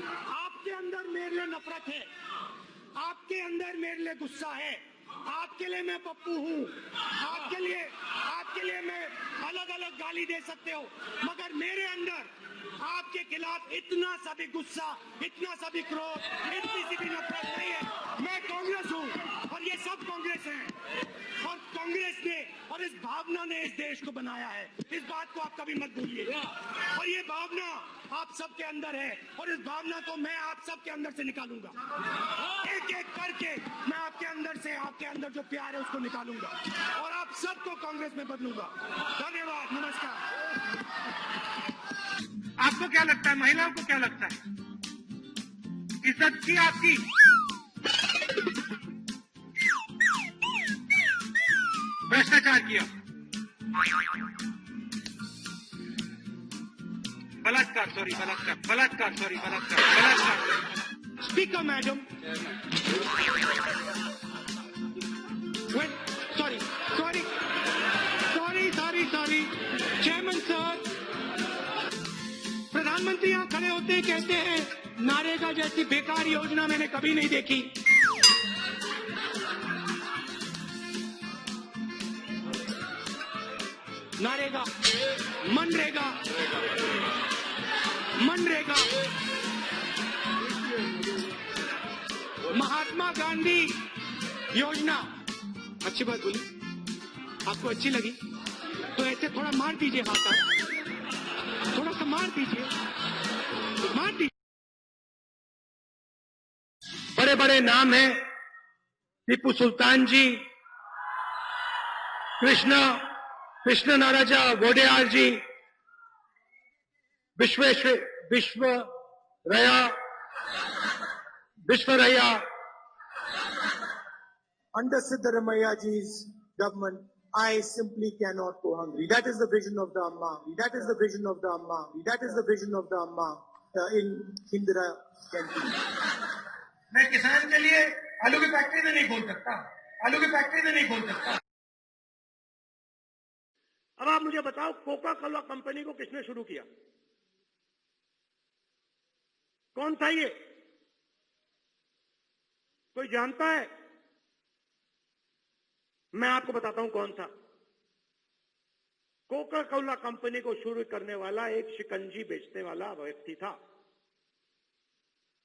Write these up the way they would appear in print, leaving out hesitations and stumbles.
आपके अंदर मेरे लिए नफरत है, आपके अंदर मेरे लिए गुस्सा है, आपके लिए मैं पप्पू हूँ, आपके लिए मैं अलग अलग गाली दे सकते हो, मगर मेरे अंदर आपके खिलाफ इतना सा भी गुस्सा, इतना सा भी क्रोध, इतनी सी भी नफरत नहीं है। मैं कांग्रेस हूँ और ये सब कांग्रेस हैं, और कांग्रेस ने और इस भावना ने इस देश को बनाया है। इस बात को आप कभी मत भूलिए, और ये भावना आप सबके अंदर है, और इस भावना को मैं आप सबके अंदर से निकालूंगा। एक एक करके मैं आपके अंदर से, आपके अंदर जो प्यार है उसको निकालूंगा, और आप सबको कांग्रेस में बदलूंगा। धन्यवाद, नमस्कार। आपको क्या लगता है, महिलाओं को क्या लगता है? इज्जत की आपकी? भ्रष्टाचार किया, बलात्कार, speaker madam, sorry, chairman sir, प्रधानमंत्री यहाँ खड़े होते हैं, कहते हैं नारेगा जैसी बेकार योजना मैंने कभी नहीं देखी। नारेगा, मनरेगा, महात्मा गांधी योजना, अच्छी बात बोली, आपको अच्छी लगी तो ऐसे थोड़ा मार दीजिए हाथ, थोड़ा सा मार दीजिए। बड़े बड़े नाम हैं, टीपू सुल्तान जी, कृष्ण नाराजा वोडेयार जी, Visvesvaraya under Siddaramaiah ji's government. I simply cannot go hungry. That is the vision of the Amma. That is the vision of the Amma. That is the vision of the Amma in Indira Canteen. मैं किसान के लिए आलू की factory में नहीं खोल सकता, अब आप मुझे बताओ, कोका कोला कंपनी को किसने शुरू किया? कौन था ये? कोई जानता है? मैं आपको बताता हूं कौन था। कोका कोला कंपनी को शुरू करने वाला एक शिकंजी बेचने वाला व्यक्ति था।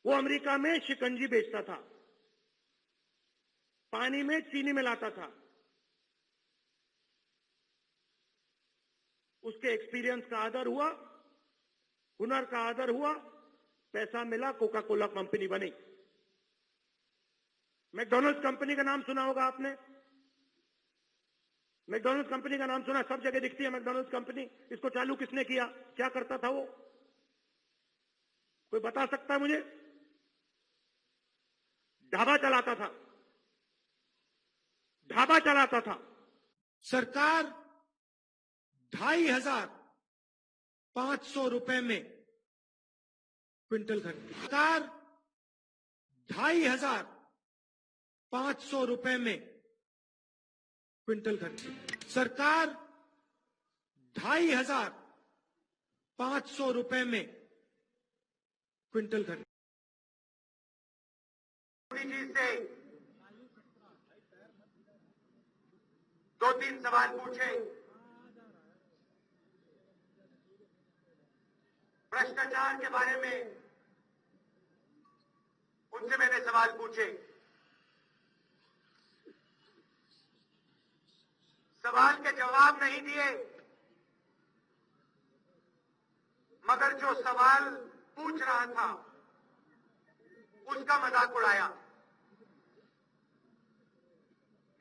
वो अमेरिका में शिकंजी बेचता था, पानी में चीनी मिलाता था। उसके एक्सपीरियंस का आदर हुआ, हुनर का आदर हुआ, पैसा मिला, कोका कोला कंपनी बनी। मैकडॉनल्ड्स कंपनी का नाम सुना होगा आपने? मैकडॉनल्ड्स कंपनी का नाम सुना, सब जगह दिखती है मैकडॉनल्ड्स कंपनी। इसको चालू किसने किया? क्या करता था वो? कोई बता सकता है मुझे? ढाबा चलाता था। सरकार 2,500 रुपए में क्विंटल खरीदती। सरकार 2,500 रुपए में क्विंटल खरीदती। सरकार 2,500 रुपए में क्विंटल खरीदती। मोदी जी से 2-3 सवाल पूछे, भ्रष्टाचार के बारे में उनसे मैंने सवाल पूछे। सवाल के जवाब नहीं दिए, मगर जो सवाल पूछ रहा था उसका मजाक उड़ाया।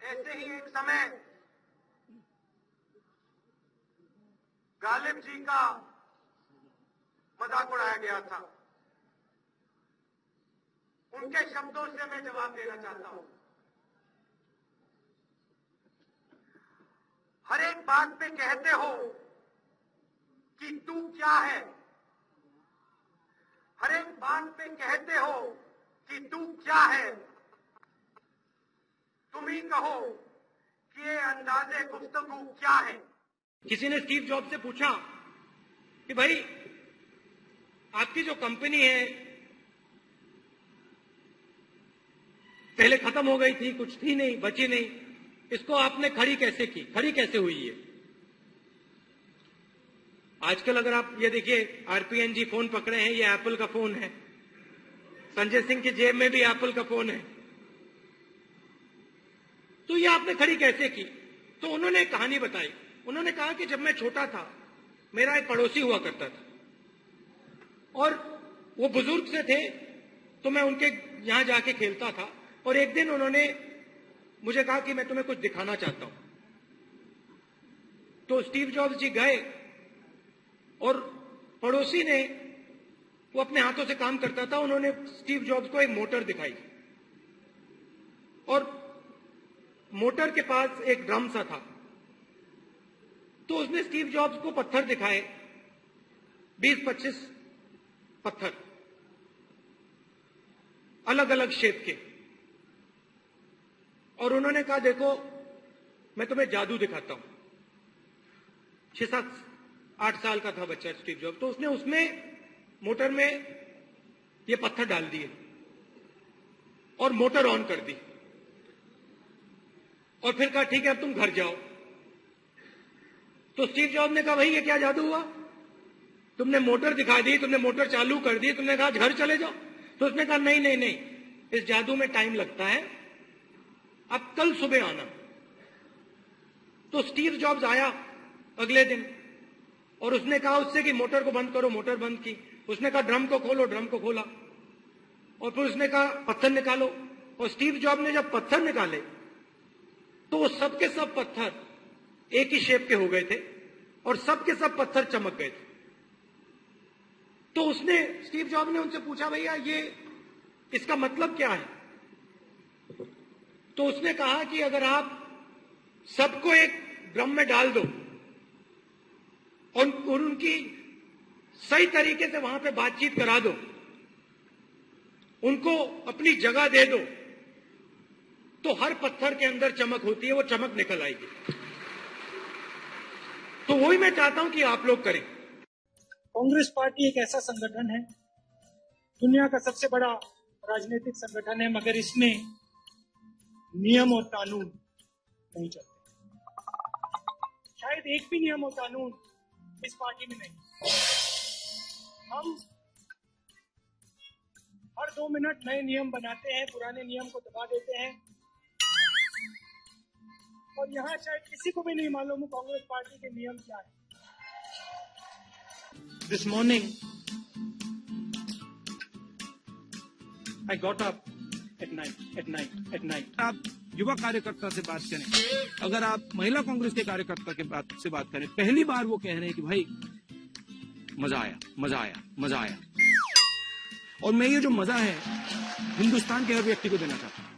ऐसे ही एक समय गालिब जी का मजाक उड़ाया गया था। उनके शब्दों से मैं जवाब देना चाहता हूं। हर एक बात पे कहते हो कि तू क्या है, हर एक बात पे कहते हो कि तू क्या है। तुम ही कहो कि ये अंदाजे गुफ्तगू क्या है। किसी ने स्टीव जॉब से पूछा कि भाई आपकी जो कंपनी है पहले खत्म हो गई थी, कुछ थी नहीं, बची नहीं, इसको आपने खड़ी कैसे की, खड़ी कैसे हुई है? आजकल अगर आप ये देखिए, आरपीएनजी फोन पकड़े हैं, ये एप्पल का फोन है, संजय सिंह की जेब में भी एप्पल का फोन है, तो ये आपने खड़ी कैसे की? तो उन्होंने एक कहानी बताई। उन्होंने कहा कि जब मैं छोटा था, मेरा एक पड़ोसी हुआ करता था और वो बुजुर्ग से थे, तो मैं उनके यहां जाके खेलता था, और एक दिन उन्होंने मुझे कहा कि मैं तुम्हें कुछ दिखाना चाहता हूं। तो स्टीव जॉब्स जी गए और पड़ोसी ने, वो अपने हाथों से काम करता था, उन्होंने स्टीव जॉब्स को एक मोटर दिखाई और मोटर के पास एक ड्रम सा था। तो उसने स्टीव जॉब्स को पत्थर दिखाए, 20-25 पत्थर, अलग अलग शेप के, और उन्होंने कहा देखो मैं तुम्हें जादू दिखाता हूं। 6-7-8 साल का था बच्चा स्टीव जॉब्स। तो उसने उसमें मोटर में ये पत्थर डाल दिए और मोटर ऑन कर दी, और फिर कहा ठीक है अब तुम घर जाओ। तो स्टीव जॉब्स ने कहा भाई ये क्या जादू हुआ, तुमने मोटर दिखा दी, तुमने मोटर चालू कर दी, तुमने कहा घर चले जाओ। तो उसने कहा नहीं नहीं नहीं, इस जादू में टाइम लगता है, अब कल सुबह आना। तो स्टीव जॉब्स आया अगले दिन और उसने कहा उससे कि मोटर को बंद करो, मोटर बंद की। उसने कहा ड्रम को खोलो, ड्रम को खोला, और फिर उसने कहा पत्थर निकालो, और स्टीव जॉब्स ने जब पत्थर निकाले तो वो सबके सब पत्थर एक ही शेप के हो गए थे और सबके सब पत्थर चमक गए थे। तो उसने, स्टीव जॉब्स ने उनसे पूछा भैया ये इसका मतलब क्या है? तो उसने कहा कि अगर आप सबको एक ड्रम में डाल दो और उनकी सही तरीके से वहां पे बातचीत करा दो, उनको अपनी जगह दे दो, तो हर पत्थर के अंदर चमक होती है, वो चमक निकल आएगी। तो वही मैं चाहता हूं कि आप लोग करें। कांग्रेस पार्टी एक ऐसा संगठन है, दुनिया का सबसे बड़ा राजनीतिक संगठन है, मगर इसमें नियम और कानून नहीं चलते। शायद एक भी नियम और कानून इस पार्टी में नहीं। हम हर 2 मिनट नए नियम बनाते हैं, पुराने नियम को दबा देते हैं, और यहाँ शायद किसी को भी नहीं मालूम कांग्रेस पार्टी के नियम क्या है। This morning, I got up at night. आप युवा कार्यकर्ता से बात करें, अगर आप महिला कांग्रेस के कार्यकर्ता से बात करें, पहली बार वो कह रहे हैं कि भाई मजा आया, मजा आया, मजा आया। और मैं ये जो मजा है हिंदुस्तान के हर व्यक्ति को देना चाहता हूं।